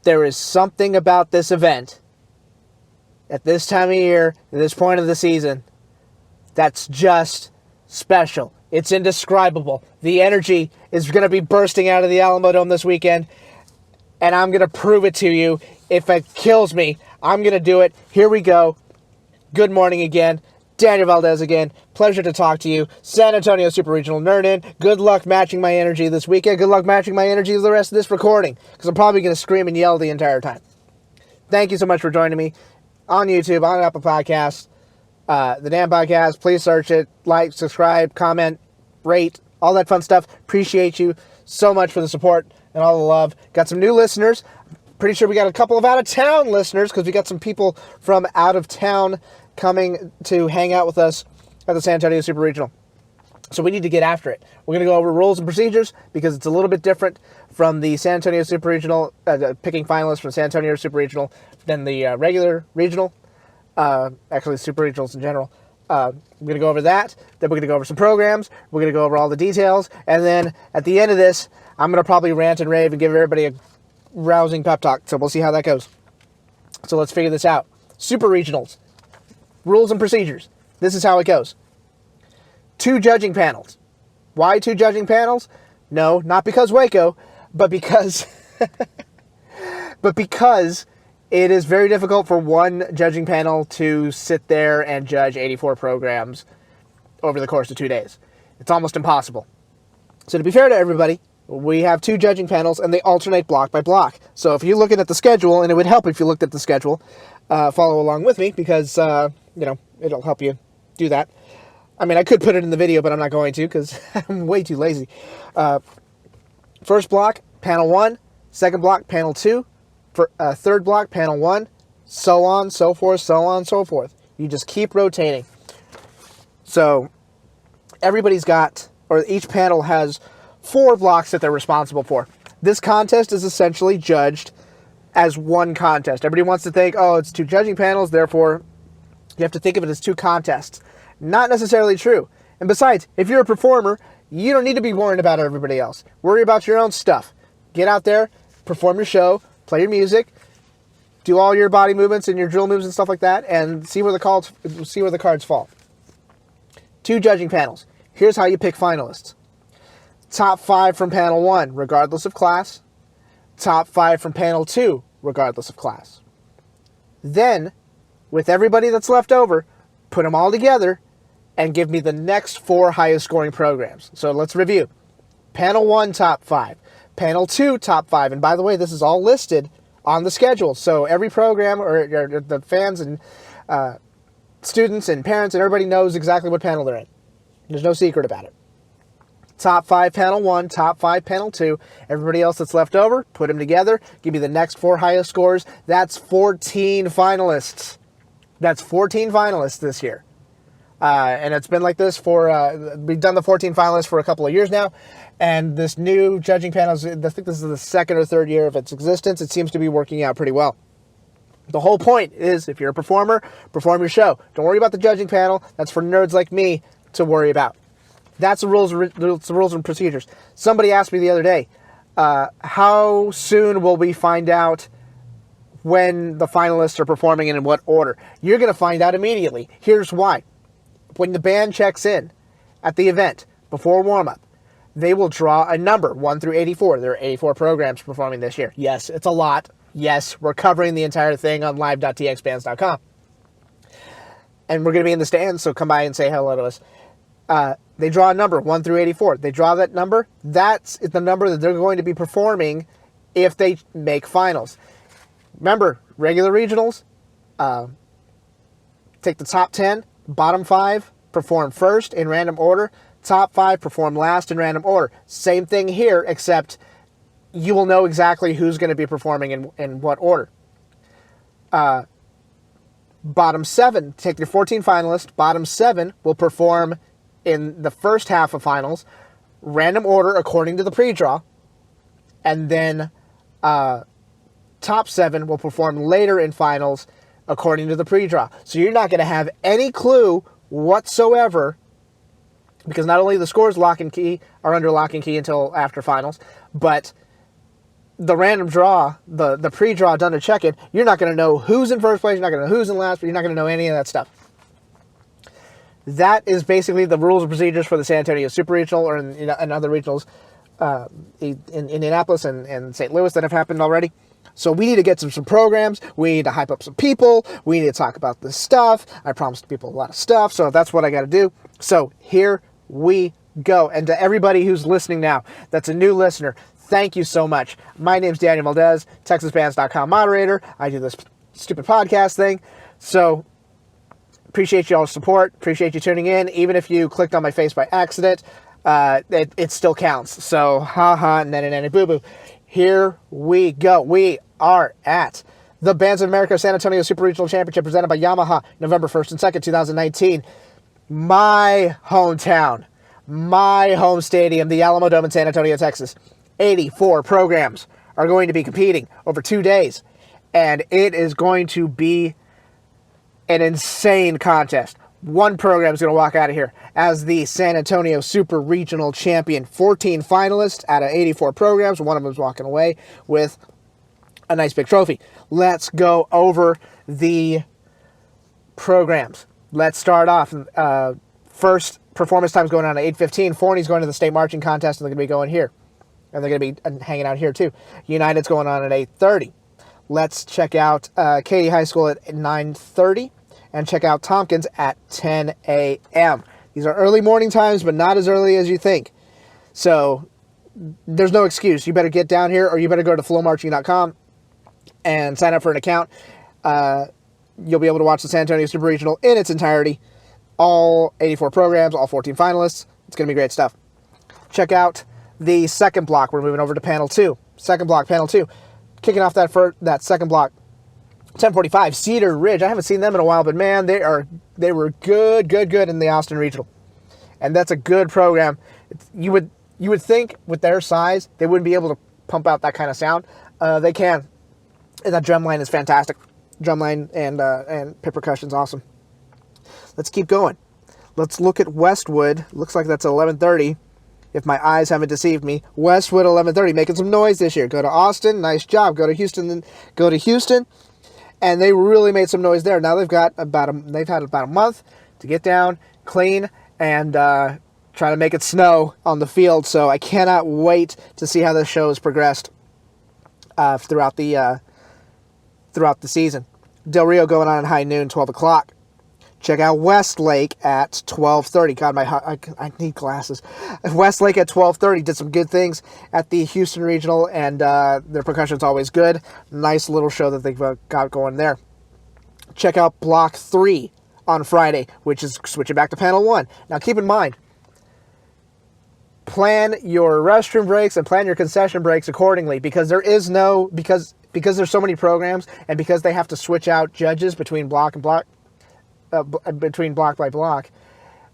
there is something about this event at this time of year, at this point of the season, that's just special. It's indescribable. The energy is going to be bursting out of the Alamo Dome this weekend, and I'm going to prove it to you. If it kills me, I'm going to do it. Here we go. Good morning again. Daniel Valdez again. Pleasure to talk to you. San Antonio Super Regional Nerd In. Good luck matching my energy this weekend. Good luck matching my energy the rest of this recording, because I'm probably going to scream and yell the entire time. Thank you so much for joining me on YouTube, on Apple Podcasts, the Danpodcast. Please search it. Like, subscribe, comment, rate, all that fun stuff. Appreciate you so much for the support and all the love. Got some new listeners. Pretty sure we got a couple of out-of-town listeners, because we got some people from out of town coming to hang out with us at the San Antonio Super Regional. So we need to get after it. We're going to go over rules and procedures, because it's a little bit different from the San Antonio Super Regional, picking finalists from San Antonio Super Regional than the regular regional, actually Super Regionals in general. We're going to go over that. Then we're going to go over some programs. We're going to go over all the details. And then at the end of this, I'm going to probably rant and rave and give everybody a rousing pep talk. So we'll see how that goes. So let's figure this out. Super Regionals. Rules and procedures. This is how it goes. 2 judging panels. Why 2 judging panels? No, not because Waco, but because it is very difficult for one judging panel to sit there and judge 84 programs over the course of 2 days. It's almost impossible. So to be fair to everybody, we have 2 judging panels, and they alternate block by block. So if you're looking at the schedule, and it would help if you looked at the schedule, follow along with me, because it'll help you do that. I mean, I could put it in the video, but I'm not going to, because I'm way too lazy. First block, panel 1. Second block, panel 2. Third block, panel 1. So on, so forth, so on, so forth. You just keep rotating. So everybody's got, or each panel has 4 blocks that they're responsible for. This contest is essentially judged as one contest. Everybody wants to think, oh, it's 2 judging panels, therefore you have to think of it as 2 contests. Not necessarily true. And besides, if you're a performer, you don't need to be worrying about everybody else. Worry about your own stuff. Get out there, perform your show, play your music, do all your body movements and your drill moves and stuff like that, and see where the cards fall. 2 judging panels. Here's how you pick finalists. Top 5 from panel 1, regardless of class. Top 5 from panel 2, regardless of class. Then, with everybody that's left over, put them all together and give me the next 4 highest scoring programs. So let's review. Panel 1, top 5. Panel 2, top 5. And by the way, this is all listed on the schedule. So every program, or the fans and students and parents and everybody knows exactly what panel they're in. There's no secret about it. Top 5, panel 1. Top 5, panel 2. Everybody else that's left over, put them together. Give me the next 4 highest scores. That's 14 finalists. That's 14 finalists this year. And it's been like this for, we've done the 14 finalists for a couple of years now. And this new judging panel, I think this is the 2nd or 3rd year of its existence. It seems to be working out pretty well. The whole point is, if you're a performer, perform your show. Don't worry about the judging panel. That's for nerds like me to worry about. That's the rules and procedures. Somebody asked me the other day, how soon will we find out when the finalists are performing and in what order? You're going to find out immediately. Here's why. When the band checks in at the event before warm-up, they will draw a number, 1 through 84. There are 84 programs performing this year. Yes, it's a lot. Yes, we're covering the entire thing on live.txbands.com. And we're going to be in the stands, so come by and say hello to us. They draw a number, 1 through 84. They draw that number. That's the number that they're going to be performing if they make finals. Remember, regular regionals, take the top 10, bottom 5, perform first in random order. Top 5, perform last in random order. Same thing here, except you will know exactly who's going to be performing in what order. Bottom 7, take your 14 finalists. Bottom 7 will perform in the first half of finals, random order according to the pre-draw. And then top 7 will perform later in finals according to the pre-draw. So you're not going to have any clue whatsoever, because not only the scores are under lock and key until after finals, but the random draw, the pre-draw done to check-in, you're not going to know who's in first place, you're not going to know who's in last, but you're not going to know any of that stuff. That is basically the rules and procedures for the San Antonio Super Regional, or in other regionals in Indianapolis and St. Louis that have happened already. So we need to get some programs. We need to hype up some people. We need to talk about this stuff. I promised people a lot of stuff, so that's what I got to do. So here we go. And to everybody who's listening now, that's a new listener, thank you so much. My name's Daniel Valdez, TexasBands.com moderator. I do this stupid podcast thing. So appreciate y'all's support. Appreciate you tuning in. Even if you clicked on my face by accident, it still counts. So, haha, nanny, boo-boo. Here we go. We are at the Bands of America San Antonio Super Regional Championship presented by Yamaha, November 1st and 2nd, 2019. My hometown, my home stadium, the Alamo Dome in San Antonio, Texas. 84 programs are going to be competing over 2 days, and it is going to be an insane contest. One program is going to walk out of here as the San Antonio Super Regional Champion. 14 finalists out of 84 programs. One of them is walking away with a nice big trophy. Let's go over the programs. Let's start off. First performance time is going on at 8:15. Forney's going to the state marching contest, and they're going to be going here. And they're going to be hanging out here too. United's going on at 8:30. Let's check out Katy High School at 9:30. And check out Tompkins at 10 a.m. These are early morning times, but not as early as you think. So there's no excuse. You better get down here, or you better go to flowmarching.com and sign up for an account. You'll be able to watch the San Antonio Super Regional in its entirety. All 84 programs, all 14 finalists. It's going to be great stuff. Check out the second block. We're moving over to panel 2. Second block, panel 2. Kicking off that second block. 10:45, Cedar Ridge. I haven't seen them in a while, but man, they were good in the Austin Regional, and that's a good program. You would think with their size they wouldn't be able to pump out that kind of sound. They can, and that drum line is fantastic. Drumline and pit percussion's awesome. Let's keep going. Let's look at Westwood. Looks like that's 11:30. If my eyes haven't deceived me, Westwood 11:30, making some noise this year. Go to Austin, nice job. Go to Houston, and they really made some noise there. Now they've had about a month to get down, clean, and try to make it snow on the field. So I cannot wait to see how this show has progressed throughout the season. Del Rio going on at high noon, 12 o'clock. Check out Westlake at 12:30. God, I need glasses. Westlake at 12:30 did some good things at the Houston Regional, and their percussion's always good. Nice little show that they've got going there. Check out Block 3 on Friday, which is switching back to Panel 1. Now, keep in mind, plan your restroom breaks and plan your concession breaks accordingly, because there's so many programs, and because they have to switch out judges between block and block. Between block by block,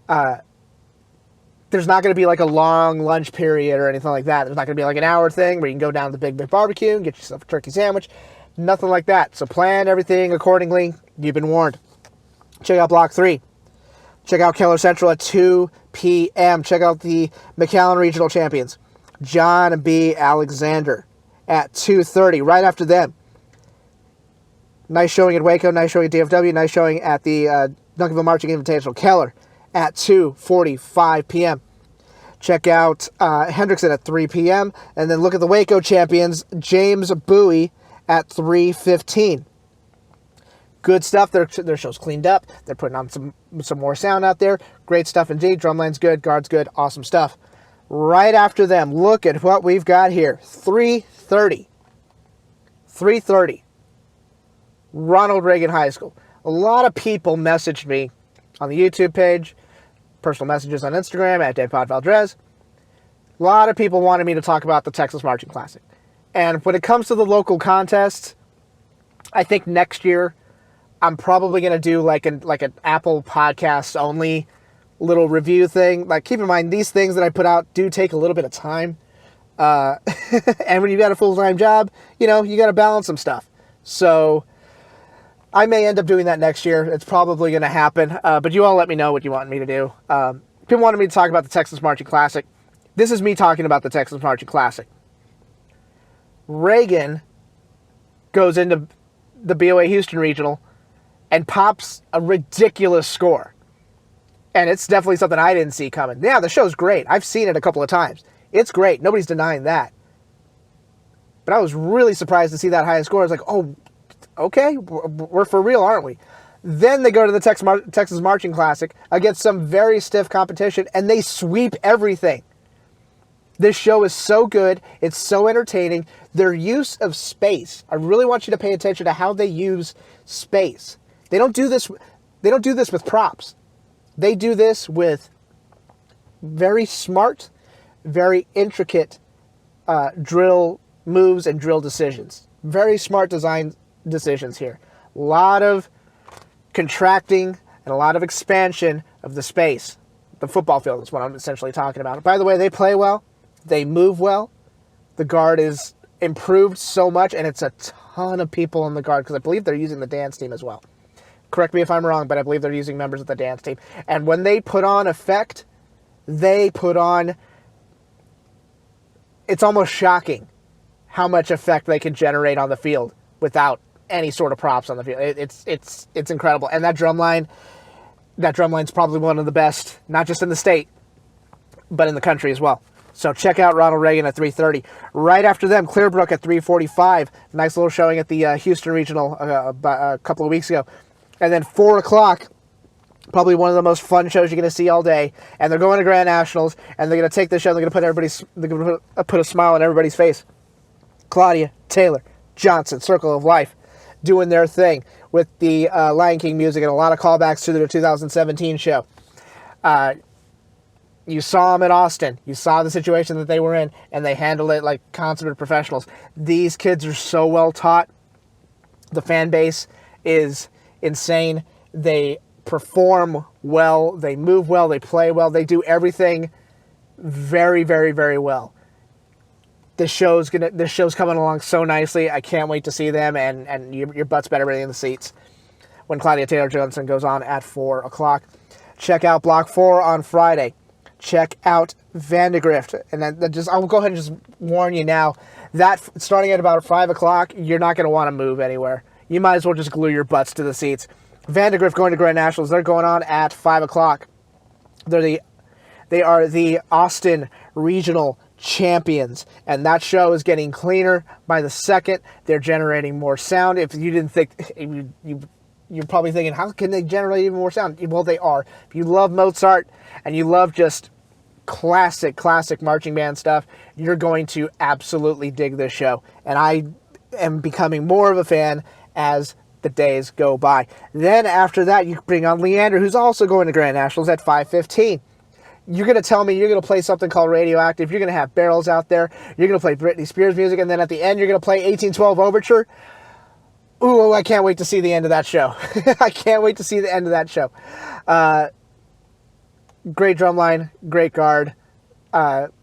there's not going to be like a long lunch period or anything like that. There's not going to be like an hour thing where you can go down to the Big Barbecue and get yourself a turkey sandwich. Nothing like that. So plan everything accordingly. You've been warned. Check out Block 3. Check out Keller Central at 2 p.m. Check out the McAllen Regional Champions, John B. Alexander, at 2:30. Right after them, nice showing at Waco, nice showing at DFW, nice showing at the Duncanville Marching Invitational, Keller at 2:45 p.m. Check out Hendrickson at 3 p.m. And then look at the Waco champions, James Bowie, at 3:15. Good stuff. Their show's cleaned up. They're putting on some more sound out there. Great stuff indeed. Drumline's good. Guard's good. Awesome stuff. Right after them, look at what we've got here. 3:30. 3:30. Ronald Reagan High School. A lot of people messaged me on the YouTube page, personal messages on Instagram at Danpodcast. A lot of people wanted me to talk about the Texas Marching Classic. And when it comes to the local contests, I think next year I'm probably going to do like an Apple Podcasts only little review thing. Like, keep in mind, these things that I put out do take a little bit of time. And when you've got a full-time job, you got to balance some stuff. So I may end up doing that next year. It's probably going to happen. But you all let me know what you want me to do. People wanted me to talk about the Texas Marching Classic. This is me talking about the Texas Marching Classic. Reagan goes into the BOA Houston Regional and pops a ridiculous score. And it's definitely something I didn't see coming. Yeah, the show's great. I've seen it a couple of times. It's great. Nobody's denying that. But I was really surprised to see that high score. I was like, oh, okay, we're for real, aren't we? Then they go to the Texas Marching Classic against some very stiff competition, and they sweep everything. This show is so good. It's so entertaining. Their use of space. I really want you to pay attention to how they use space. They don't do this with props. They do this with very smart, very intricate drill moves and drill decisions. Very smart design decisions here. A lot of contracting and a lot of expansion of the space. The football field is what I'm essentially talking about. By the way, they play well. They move well. The guard is improved so much, and it's a ton of people in the guard because I believe they're using the dance team as well. Correct me if I'm wrong, but I believe they're using members of the dance team. And when they put on effect, it's almost shocking how much effect they can generate on the field without any sort of props on the field. It's incredible. And that drum line's probably one of the best, not just in the state, but in the country as well. So check out Ronald Reagan at 3:30. Right after them, Clearbrook at 3:45. Nice little showing at the Houston Regional a couple of weeks ago. And then 4 o'clock, probably one of the most fun shows you're going to see all day. And they're going to Grand Nationals, and they're going to take this show, and they're going to put a smile on everybody's face. Claudia, Taylor, Johnson, Circle of Life, doing their thing with the Lion King music and a lot of callbacks to their 2017 show. You saw them at Austin. You saw the situation that they were in, and they handled it like consummate professionals. These kids are so well taught. The fan base is insane. They perform well. They move well. They play well. They do everything very, very, very well. This show's coming along so nicely. I can't wait to see them, and your butts better be in the seats when Claudia Taylor Johnson goes on at 4 o'clock. Check out Block 4 on Friday. Check out Vandegrift. And I'll go ahead and just warn you now, that starting at about 5 o'clock, you're not going to want to move anywhere. You might as well just glue your butts to the seats. Vandegrift going to Grand Nationals. They're going on at 5 o'clock. They are the Austin Regional champions, and that show is getting cleaner by the second. They're generating more sound. If you didn't think, you're probably thinking, how can they generate even more sound? Well, they are. If you love Mozart and you love just classic marching band stuff, you're going to absolutely dig this show. And I am becoming more of a fan as the days go by. Then after that, you bring on Leander, who's also going to Grand Nationals at 5:15. You're going to tell me you're going to play something called Radioactive. You're going to have barrels out there. You're going to play Britney Spears music. And then at the end, you're going to play 1812 Overture. Ooh, I can't wait to see the end of that show. I can't wait to see the end of that show. Great drum line, great guard.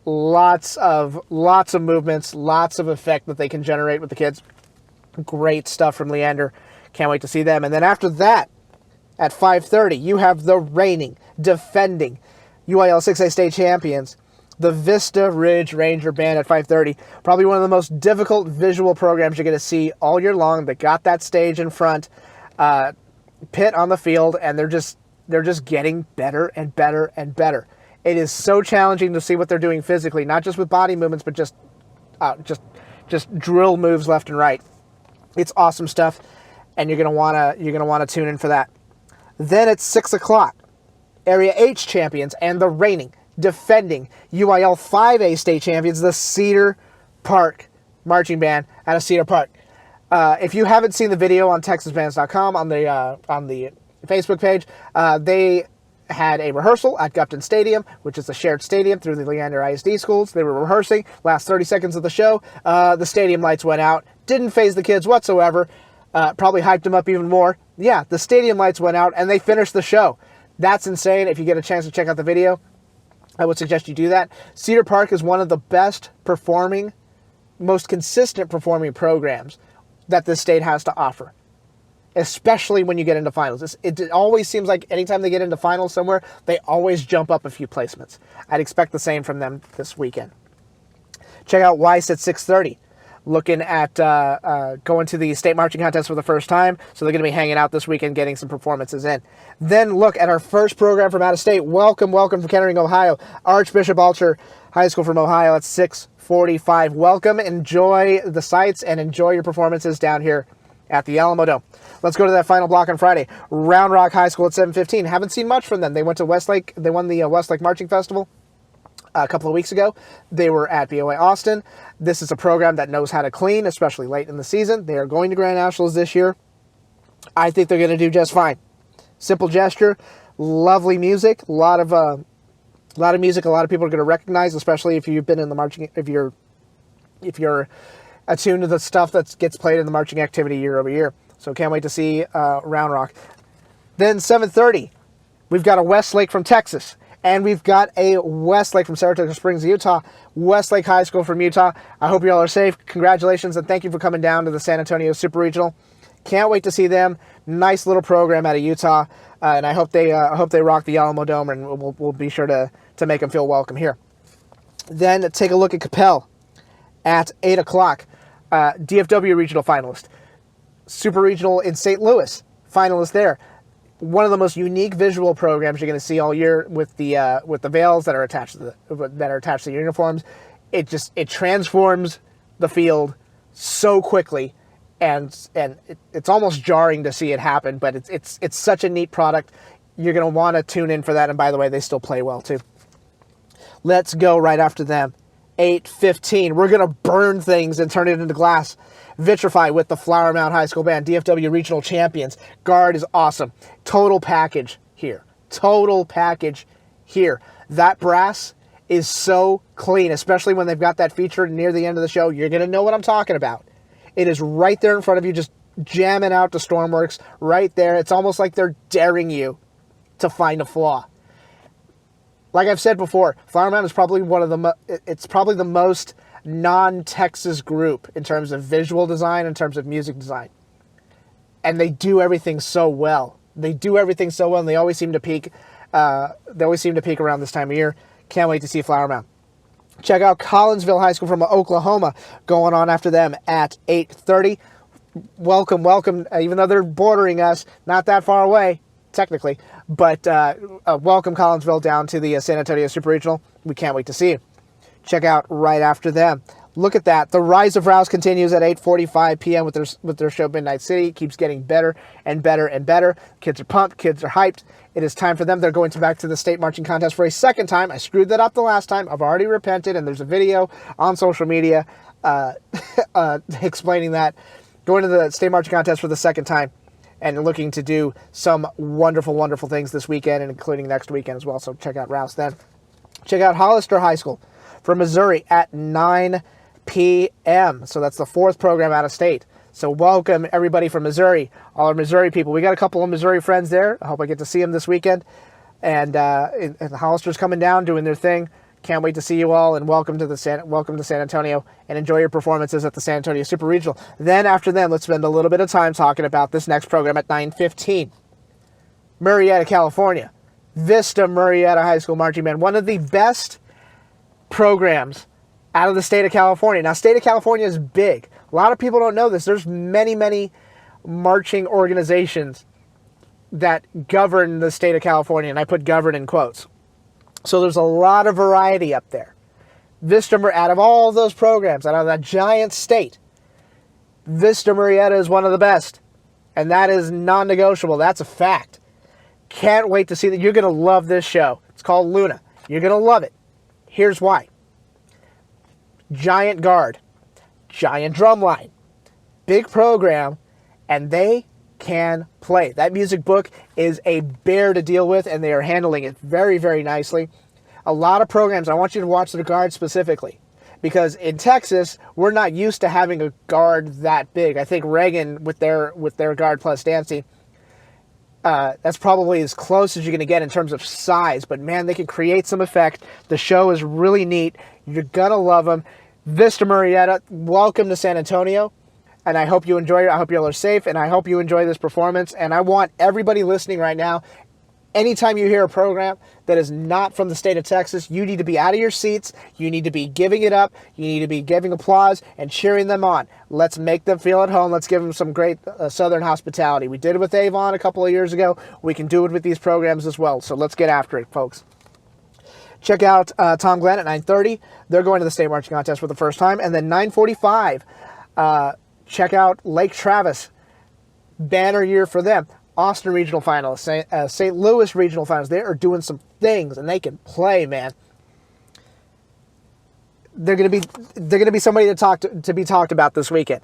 Lots of movements, lots of effect that they can generate with the kids. Great stuff from Leander. Can't wait to see them. And then after that, at 5:30, you have the reigning, defending UIL 6A state champions, the Vista Ridge Ranger Band at 5:30. Probably one of the most difficult visual programs you're going to see all year long. They got that stage in front, pit on the field, and they're just getting better and better and better. It is so challenging to see what they're doing physically, not just with body movements, but just drill moves left and right. It's awesome stuff, and you're gonna wanna tune in for that. Then at 6 o'clock, Area H champions and the reigning, defending UIL 5A state champions, the Cedar Park Marching Band out of Cedar Park. If you haven't seen the video on TexasBands.com on the Facebook page, they had a rehearsal at Gupton Stadium, which is a shared stadium through the Leander ISD schools. They were rehearsing. Last 30 seconds of the show, the stadium lights went out. Didn't faze the kids whatsoever. Probably hyped them up even more. Yeah, the stadium lights went out, and they finished the show. That's insane. If you get a chance to check out the video, I would suggest you do that. Cedar Park is one of the best performing, most consistent performing programs that this state has to offer, especially when you get into finals. It always seems like anytime they get into finals somewhere, they always jump up a few placements. I'd expect the same from them this weekend. Check out Weiss at 6:30. looking at going to the state marching contest for the first time. So they're going to be hanging out this weekend, getting some performances in. Then look at our first program from out of state. Welcome from Kettering, Ohio. Archbishop Alcher High School from Ohio at 6:45. Welcome. Enjoy the sights and enjoy your performances down here at the Alamo Dome. Let's go to that final block on Friday. Round Rock High School at 7:15. Haven't seen much from them. They went to Westlake. They won the Westlake Marching Festival a couple of weeks ago. They were at BOA Austin. This is a program that knows how to clean, especially late in the season. They are going to Grand Nationals this year. I think they're going to do just fine. Simple gesture, lovely music, a lot of music. A lot of people are going to recognize, especially if you've been in the marching. If you're attuned to the stuff that gets played in the marching activity year over year. So can't wait to see Round Rock. Then 7:30, we've got a Westlake from Texas. And we've got a Westlake from Saratoga Springs, Utah. Westlake High School from Utah. I hope you all are safe. Congratulations, and thank you for coming down to the San Antonio Super Regional. Can't wait to see them. Nice little program out of Utah. And I hope they rock the Alamo Dome, and we'll be sure to make them feel welcome here. Then take a look at Capel at 8 o'clock. DFW Regional finalist. Super Regional in St. Louis, finalist there. One of the most unique visual programs you're going to see all year with the veils that are attached to the uniforms. It transforms the field so quickly, and it's almost jarring to see it happen. But it's such a neat product. You're going to want to tune in for that. And by the way, they still play well too. Let's go right after them. 8:15. We're going to burn things and turn it into glass. Vitrify with the Flower Mound High School Band, DFW Regional Champions. Guard is awesome. Total package here. That brass is so clean, especially when they've got that feature near the end of the show. You're going to know what I'm talking about. It is right there in front of you, just jamming out to Stormworks right there. It's almost like they're daring you to find a flaw. Like I've said before, Flower Mound is probably it's probably the most non-Texas group in terms of visual design, in terms of music design. And they do everything so well. And they always seem to peak around this time of year. Can't wait to see Flower Mound. Check out Collinsville High School from Oklahoma going on after them at 8:30. Welcome. Even though they're bordering us, not that far away, technically. But welcome Collinsville down to the San Antonio Super Regional. We can't wait to see you. Check out right after them. Look at that. The Rise of Rouse continues at 8:45 p.m. with their show Midnight City. It keeps getting better and better and better. Kids are pumped. Kids are hyped. It is time for them. They're going back to the state marching contest for a second time. I screwed that up the last time. I've already repented, and there's a video on social media explaining that. Going to the state marching contest for the second time and looking to do some wonderful, wonderful things this weekend and including next weekend as well. So check out Rouse then. Check out Hollister High School from Missouri at 9 p.m. So that's the fourth program out of state. So welcome everybody from Missouri, all our Missouri people. We got a couple of Missouri friends there. I hope I get to see them this weekend. And the Hollister's coming down, doing their thing. Can't wait to see you all, and welcome to San Antonio, and enjoy your performances at the San Antonio Super Regional. Then after them, let's spend a little bit of time talking about this next program at 9:15. Murrieta, California. Vista Murrieta High School Marching Band, one of the best programs out of the state of California. Now, state of California is big. A lot of people don't know this. There's many, many marching organizations that govern the state of California, and I put govern in quotes. So there's a lot of variety up there. Vista, out of all those programs, out of that giant state, Vista Murrieta is one of the best. And that is non-negotiable. That's a fact. Can't wait to see that. You're going to love this show. It's called Luna. You're going to love it. Here's why. Giant guard. Giant drum line. Big program. And they can play. That music book is a bear to deal with, and they are handling it very, very nicely. A lot of programs, I want you to watch the guard specifically, because in Texas, we're not used to having a guard that big. I think Reagan, with their guard plus dancing, that's probably as close as you're going to get in terms of size. But man, they can create some effect. The show is really neat. You're going to love them. Vista Murrieta, welcome to San Antonio. And I hope you enjoy it. I hope you all are safe, and I hope you enjoy this performance. And I want everybody listening right now, Anytime you hear a program that is not from the state of Texas, you need to be out of your seats. You need to be giving it up. You need to be giving applause and cheering them on. Let's make them feel at home. Let's give them some great Southern hospitality. We did it with Avon a couple of years ago. We can do it with these programs as well. So let's get after it, folks. Check out Tom Glenn at 9:30. They're going to the state marching contest for the first time. And then 9:45, check out Lake Travis. Banner year for them. Austin regional finalists, St. Louis regional finalists. They are doing some things, and they can play, man. They're gonna be somebody to be talked about this weekend,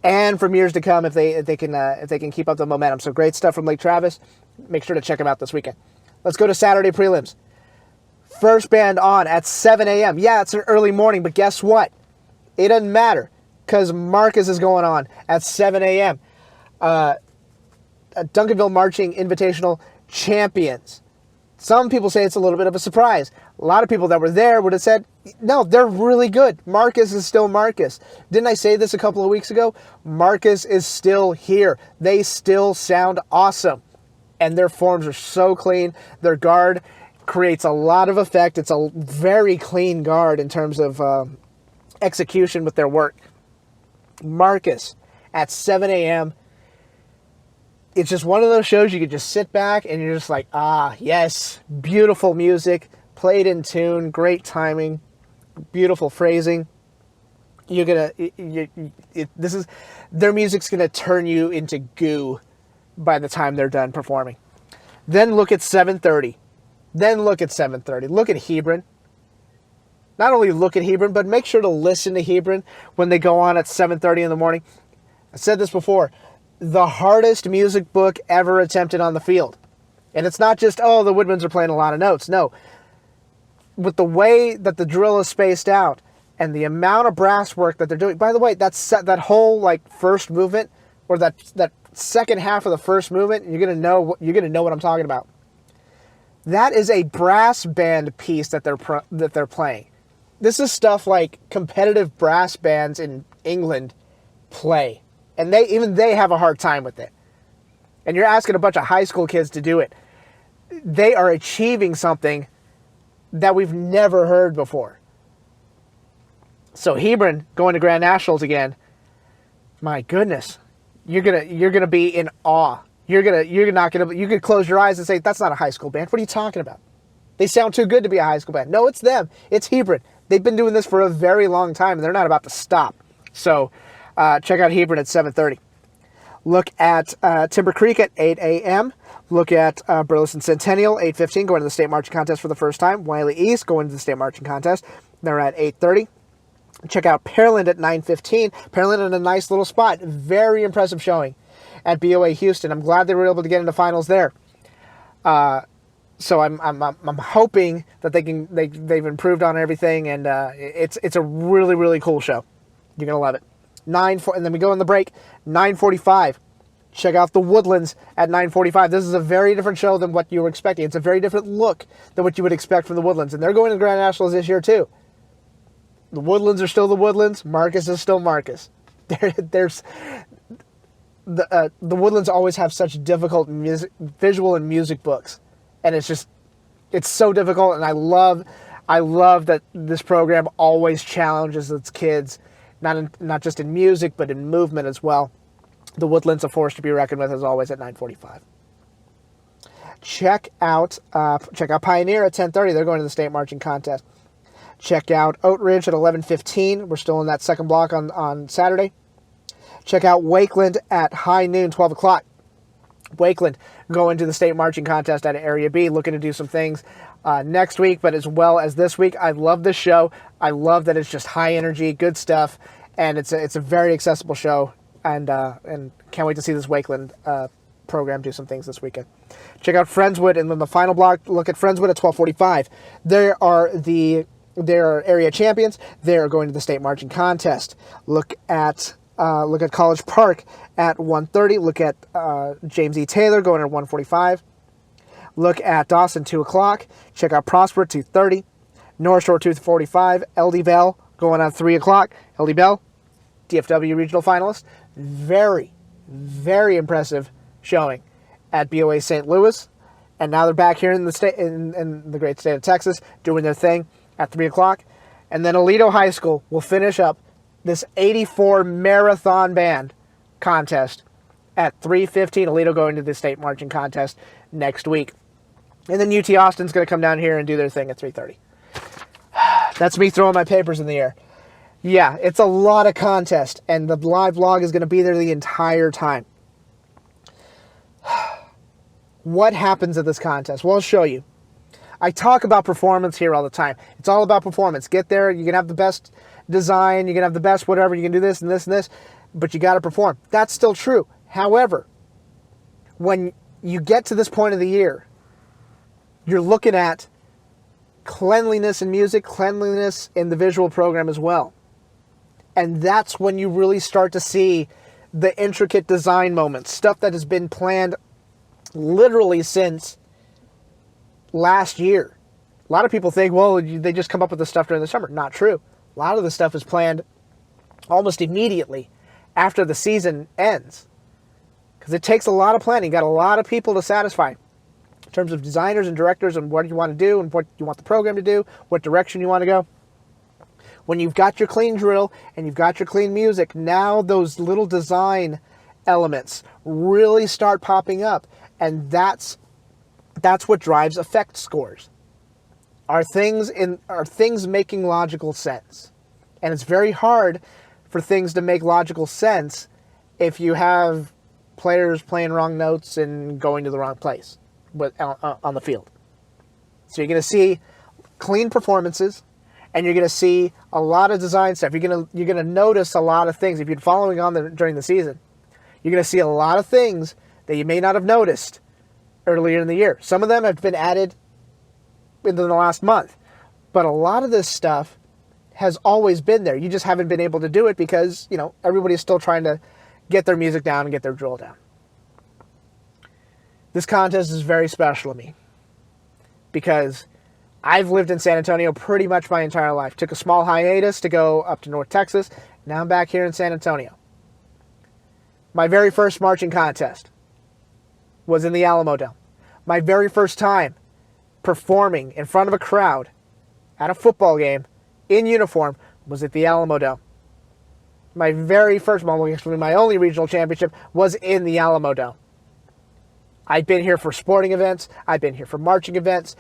and from years to come if they can keep up the momentum. So great stuff from Lake Travis. Make sure to check them out this weekend. Let's go to Saturday prelims. First band on at 7 a.m. Yeah, it's an early morning, but guess what? It doesn't matter because Marcus is going on at 7 a.m. Duncanville Marching Invitational Champions. Some people say it's a little bit of a surprise. A lot of people that were there would have said, no, they're really good. Marcus is still Marcus. Didn't I say this a couple of weeks ago? Marcus is still here. They still sound awesome. And their forms are so clean. Their guard creates a lot of effect. It's a very clean guard in terms of execution with their work. Marcus at 7 a.m. It's just one of those shows you could just sit back and you're just like, ah, yes, beautiful music, played in tune, great timing, beautiful phrasing. Their music's gonna turn you into goo by the time they're done performing. Then look at 7:30. Look at Hebron. Not only look at Hebron, but make sure to listen to Hebron when they go on at 7:30 in the morning. I said this before. The hardest music book ever attempted on the field. And it's not just, oh, the woodwinds are playing a lot of notes. No. With the way that the drill is spaced out and the amount of brass work that they're doing. By the way, that whole like first movement or that second half of the first movement, you're gonna know what I'm talking about. That is a brass band piece that they're playing. This is stuff like competitive brass bands in England play. And they have a hard time with it. And you're asking a bunch of high school kids to do it. They are achieving something that we've never heard before. So Hebron going to Grand Nationals again. My goodness. You're gonna be in awe. You could close your eyes and say, that's not a high school band. What are you talking about? They sound too good to be a high school band. No, it's them. It's Hebron. They've been doing this for a very long time and they're not about to stop. So check out Hebron at 7:30. Look at Timber Creek at 8 a.m. Look at Burleson Centennial, 8:15, going to the state marching contest for the first time. Wiley East going to the state marching contest. They're at 8:30. Check out Pearland at 9:15. Pearland in a nice little spot. Very impressive showing at BOA Houston. I'm glad they were able to get into finals there. So I'm hoping that they've improved on everything, and it's a really, really cool show. You're gonna love it. And then we go on the break. 9:45. Check out the Woodlands at 9:45. This is a very different show than what you were expecting. It's a very different look than what you would expect from the Woodlands, and they're going to the Grand Nationals this year too. The Woodlands are still the Woodlands. Marcus is still Marcus. The Woodlands always have such difficult visual and music books, and it's so difficult. And I love that this program always challenges its kids. Not just in music, but in movement as well. The Woodlands, a force to be reckoned with, as always, at 9:45. Check out Pioneer at 10:30. They're going to the state marching contest. Check out Oak Ridge at 11:15. We're still in that second block on Saturday. Check out Wakeland at high noon, 12 o'clock. Wakeland going to the state marching contest at Area B, looking to do some things next week, but as well as this week. I love this show. I love that it's just high energy, good stuff, and it's a very accessible show, and can't wait to see this Wakeland program do some things this weekend. Check out Friendswood, and then the final block, look at Friendswood at 12:45. They are area champions. They are going to the state marching contest. Look at College Park at 1:30. Look at James E. Taylor going at 1:45. Look at Dawson, 2 o'clock. Check out Prosper, 2:30. North Shore, 2:45. LD Bell going at 3 o'clock. LD Bell, DFW regional finalist. Very, very impressive showing at BOA St. Louis. And now they're back here in the state, in the great state of Texas, doing their thing at 3 o'clock. And then Aledo High School will finish up this 84 marathon band contest at 3:15. Aledo going to the state marching contest next week. And then UT Austin's going to come down here and do their thing at 3:30. That's me throwing my papers in the air. Yeah, it's a lot of contest, and the live vlog is going to be there the entire time. What happens at this contest? Well, I'll show you. I talk about performance here all the time. It's all about performance. Get there, you can have the best design, you can have the best whatever, you can do this and this and this, but you got to perform. That's still true. However, when you get to this point of the year, you're looking at cleanliness in music, cleanliness in the visual program as well. And that's when you really start to see the intricate design moments, stuff that has been planned literally since last year. A lot of people think, well, they just come up with the stuff during the summer. Not true. A lot of the stuff is planned almost immediately after the season ends. Because it takes a lot of planning. You got a lot of people to satisfy in terms of designers and directors and what you want to do and what you want the program to do, what direction you want to go. When you've got your clean drill and you've got your clean music, now those little design elements really start popping up. And that's what drives effect scores. Are things making logical sense? And it's very hard for things to make logical sense if you have players playing wrong notes and going to the wrong place on the field. So you're going to see clean performances, and you're going to see a lot of design stuff. You're going to notice a lot of things. If you're following on during the season, you're going to see a lot of things that you may not have noticed earlier in the year. Some of them have been added within the last month, but a lot of this stuff has always been there. You just haven't been able to do it because, everybody's still trying to get their music down and get their drill down. This contest is very special to me because I've lived in San Antonio pretty much my entire life. Took a small hiatus to go up to North Texas. Now I'm back here in San Antonio. My very first marching contest was in the Alamo Dome. My very first time performing in front of a crowd at a football game in uniform was at the Alamo Dome. My very first, actually my only regional championship was in the Alamo Dome. I've been here for sporting events. I've been here for marching events.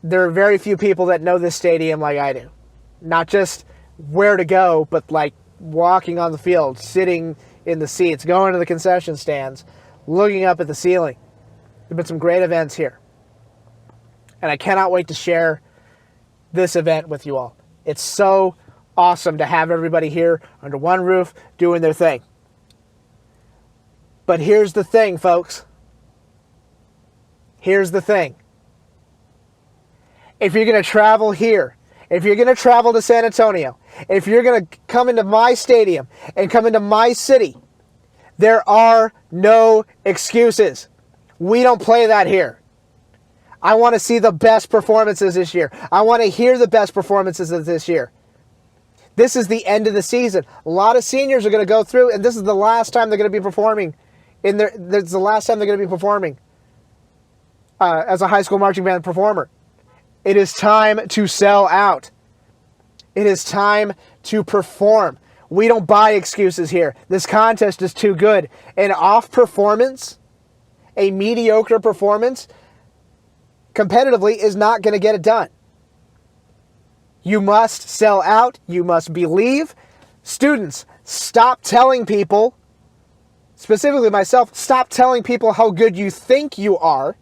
There are very few people that know this stadium like I do. Not just where to go, but like walking on the field, sitting in the seats, going to the concession stands, looking up at the ceiling. There have been some great events here. And I cannot wait to share this event with you all. It's so awesome to have everybody here under one roof doing their thing. But here's the thing, folks. Here's the thing. If you're going to travel here, if you're going to travel to San Antonio, if you're going to come into my stadium and come into my city, there are no excuses. We don't play that here. I want to see the best performances this year. I want to hear the best performances of this year. This is the end of the season. A lot of seniors are going to go through, and this is the last time they're going to be performing. This is the last time they're going to be performing as a high school marching band performer. It is time to sell out. It is time to perform. We don't buy excuses here. This contest is too good. An off performance, a mediocre performance, competitively is not going to get it done. You must sell out. You must believe. Students, stop telling people, specifically myself, stop telling people how good you think you are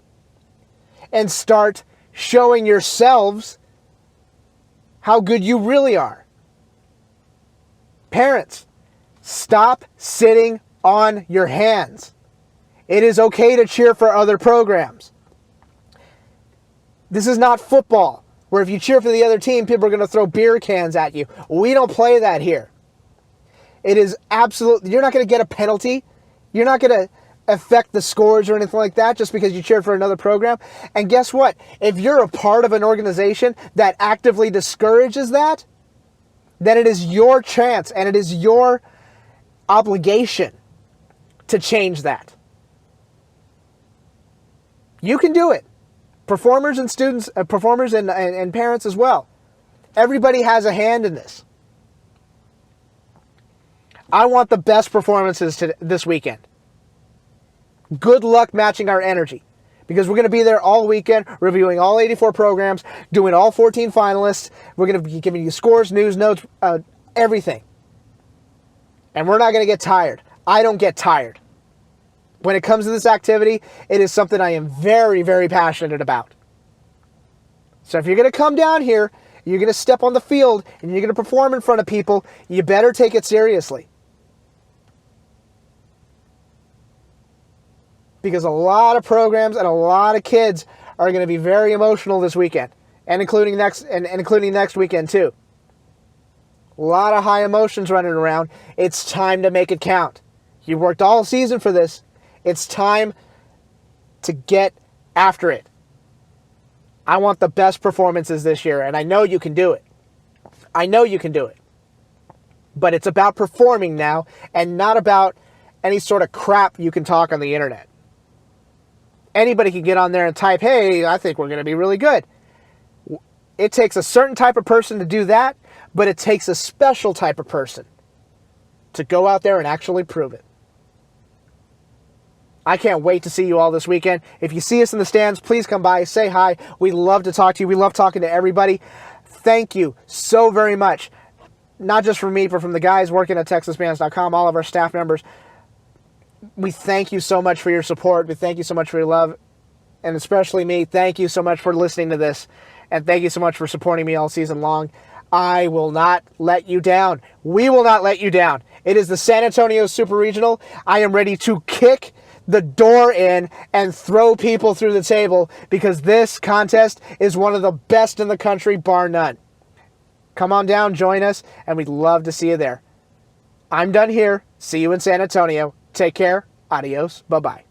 and start showing yourselves how good you really are. Parents, stop sitting on your hands. It is okay to cheer for other programs. This is not football, where if you cheer for the other team, people are going to throw beer cans at you. We don't play that here. It is absolute. You're not going to get a penalty. You're not going to affect the scores or anything like that just because you cheered for another program. And guess what? If you're a part of an organization that actively discourages that, then it is your chance and it is your obligation to change that. You can do it. Performers and students, performers and parents as well. Everybody has a hand in this. I want the best performances this weekend. Good luck matching our energy, because we're going to be there all weekend, reviewing all 84 programs, doing all 14 finalists. We're going to be giving you scores, news, notes, everything. And we're not going to get tired. I don't get tired. When it comes to this activity, it is something I am very, very passionate about. So if you're going to come down here, you're going to step on the field, and you're going to perform in front of people, you better take it seriously. Because a lot of programs and a lot of kids are going to be very emotional this weekend, and including next weekend too. A lot of high emotions running around. It's time to make it count. You worked all season for this. It's time to get after it. I want the best performances this year, and I know you can do it. I know you can do it. But it's about performing now, and not about any sort of crap you can talk on the internet. Anybody can get on there and type, hey, I think we're going to be really good. It takes a certain type of person to do that, but it takes a special type of person to go out there and actually prove it. I can't wait to see you all this weekend. If you see us in the stands, please come by, say hi. We love to talk to you. We love talking to everybody. Thank you so very much. Not just from me, but from the guys working at TexasBands.com, all of our staff members. We thank you so much for your support. We thank you so much for your love. And especially me, thank you so much for listening to this. And thank you so much for supporting me all season long. I will not let you down. We will not let you down. It is the San Antonio Super Regional. I am ready to kick the door in and throw people through the table, because this contest is one of the best in the country, bar none. Come on down, join us, and we'd love to see you there. I'm done here. See you in San Antonio. Take care. Adios. Bye-bye.